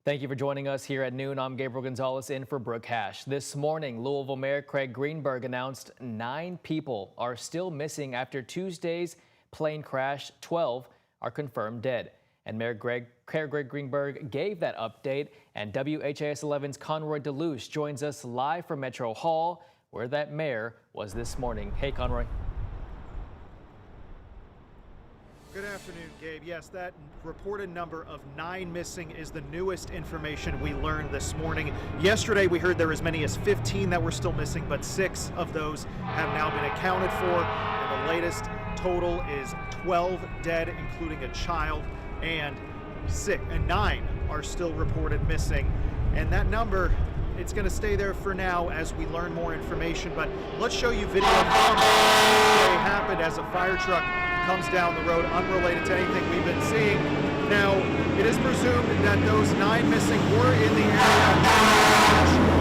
Thank you for joining us here at noon. I'm Gabriel Gonzalez in for Brooke Hash. This morning, Louisville Mayor Craig Greenberg announced 9 people are still missing after Tuesday's plane crash. 12 are confirmed dead. And Mayor Craig Greenberg gave that update, and WHAS 11's Conroy DeLuce joins us live from Metro Hall, where that mayor was this morning. Hey, Conroy. Good afternoon, Gabe. Yes, that reported number of 9 missing is the newest information we learned this morning. Yesterday, we heard there were as many as 15 that were still missing, but 6 of those have now been accounted for. And the latest total is 12 dead, including a child, and 9 are still reported missing. And that number, it's going to stay there for now as we learn more information. But let's show you video from what happened as a fire truck comes down the road, unrelated to anything we've been seeing. Now, it is presumed that those 9 missing were in the area,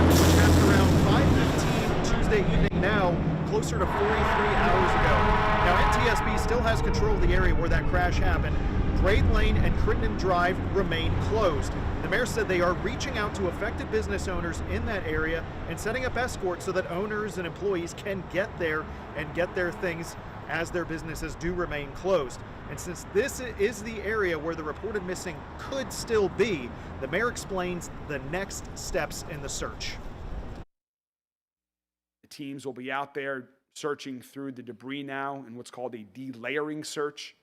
which happened around 5:15 Tuesday evening, now closer to 43 hours ago. Now, NTSB still has control of the area where that crash happened. Grade Lane and Crittenden Drive remain closed. The mayor said they are reaching out to affected business owners in that area and setting up escorts so that owners and employees can get there and get their things as their businesses do remain closed. And since this is the area where the reported missing could still be, the mayor explains the next steps in the search. The teams will be out there searching through the debris now in what's called a delayering search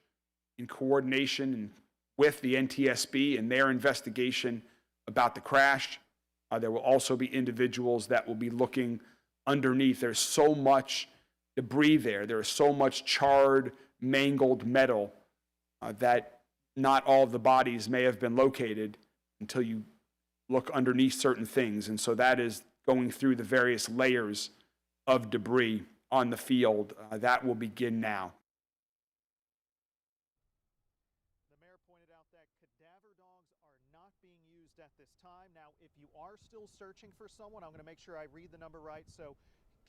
in coordination with the NTSB and their investigation about the crash. There will also be individuals that will be looking underneath. There's so much debris there. There is so much charred, mangled metal that not all of the bodies may have been located until you look underneath certain things. And so that is going through the various layers of debris on the field. That will begin now. The mayor pointed out that cadaver dogs are not being used at this time. Now, if you are still searching for someone, I'm going to make sure I read the number right. So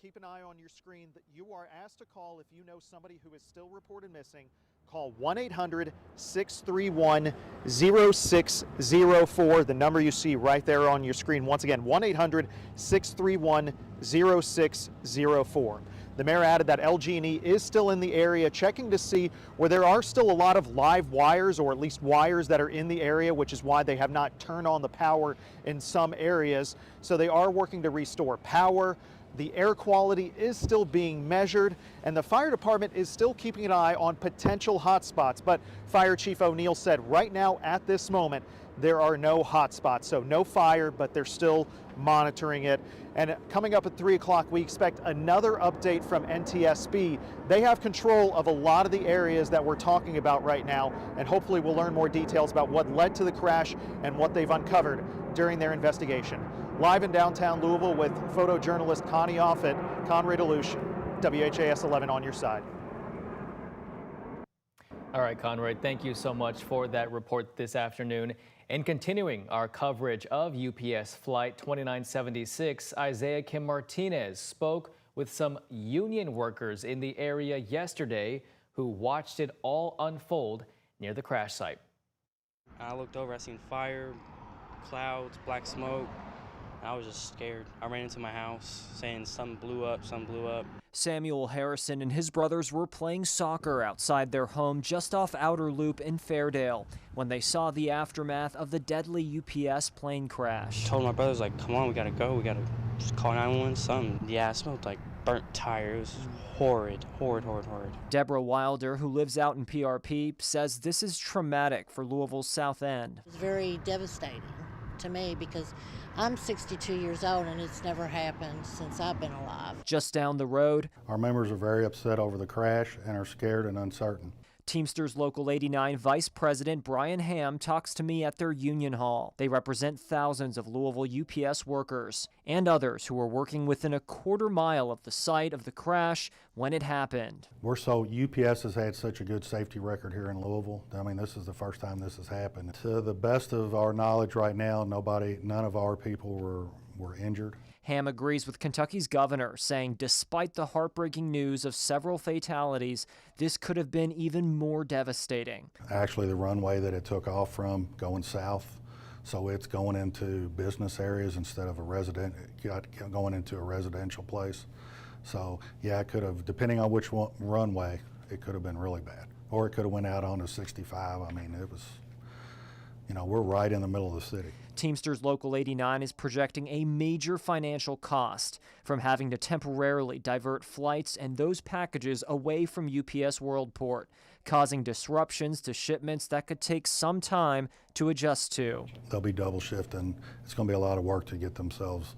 keep an eye on your screen that you are asked to call if you know somebody who is still reported missing. Call 1-800-631-0604, the number you see right there on your screen. Once again, 1-800-631-0604. The mayor added that LG&E is still in the area checking to see where there are still a lot of live wires, or at least wires that are in the area, which is why they have not turned on the power in some areas. So they are working to restore power. The air quality is still being measured, and the fire department is still keeping an eye on potential hot spots. But Fire Chief O'Neill said right now, at this moment, there are no hot spots. So no fire, but they're still monitoring it. And coming up at 3 o'clock, we expect another update from NTSB. They have control of a lot of the areas that we're talking about right now, and hopefully we'll learn more details about what led to the crash and what they've uncovered during their investigation. Live in downtown Louisville with photojournalist Connie Offit, Conroy DeLuce, WHAS 11 on your side. All right, Conroy, thank you so much for that report this afternoon. And continuing our coverage of UPS Flight 2976, Isaiah Kim Martinez spoke with some union workers in the area yesterday who watched it all unfold near the crash site. I looked over, I seen fire, clouds, black smoke. I was just scared. I ran into my house saying something blew up, something blew up. Samuel Harrison and his brothers were playing soccer outside their home just off Outer Loop in Fairdale when they saw the aftermath of the deadly UPS plane crash. I told my brothers, like, come on, we gotta go. We gotta just call 911, something. Yeah, it smelled like burnt tire. It was horrid, horrid, horrid, horrid. Deborah Wilder, who lives out in PRP, says this is traumatic for Louisville's South End. It's very devastating to me because I'm 62 years old and it's never happened since I've been alive. Just down the road, our members are very upset over the crash and are scared and uncertain. Teamsters Local 89 Vice President Brian Ham talks to me at their union hall. They represent thousands of Louisville UPS workers and others who were working within a quarter mile of the site of the crash when it happened. UPS has had such a good safety record here in Louisville. I mean, this is the first time this has happened. To the best of our knowledge right now, none of our people were injured. Ham agrees with Kentucky's governor, saying despite the heartbreaking news of several fatalities, this could have been even more devastating. Actually, the runway that it took off from going south So it's going into business areas instead of going into a residential place. So yeah, it could have, depending on which runway, it could have been really bad. Or it could have went out onto 65. I mean, it was, you know, we're right in the middle of the city. Teamsters Local 89 is projecting a major financial cost from having to temporarily divert flights and those packages away from UPS Worldport, causing disruptions to shipments that could take some time to adjust to. They'll be double shifting. It's going to be a lot of work to get themselves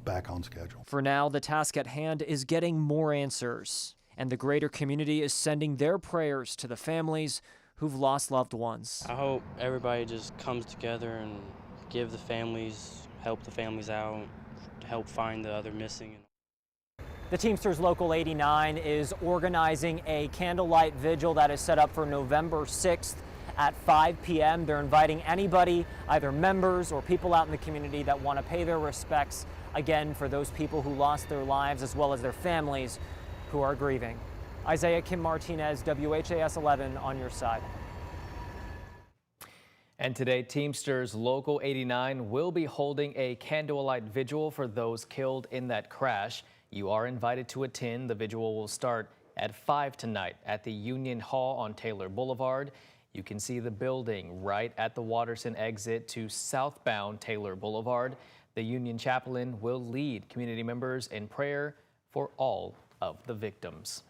back on schedule. For now, the task at hand is getting more answers, and the greater community is sending their prayers to the families who've lost loved ones. I hope everybody just comes together and help the families out, to help find the other missing. The Teamsters Local 89 is organizing a candlelight vigil that is set up for November 6th at 5 p.m. They're inviting anybody, either members or people out in the community that want to pay their respects, again, for those people who lost their lives as well as their families who are grieving. Isaiah Kim Martinez, WHAS 11 on your side. And today, Teamsters Local 89 will be holding a candlelight vigil for those killed in that crash. You are invited to attend. The vigil will start at 5 tonight at the Union Hall on Taylor Boulevard. You can see the building right at the Watterson exit to southbound Taylor Boulevard. The Union Chaplain will lead community members in prayer for all of the victims.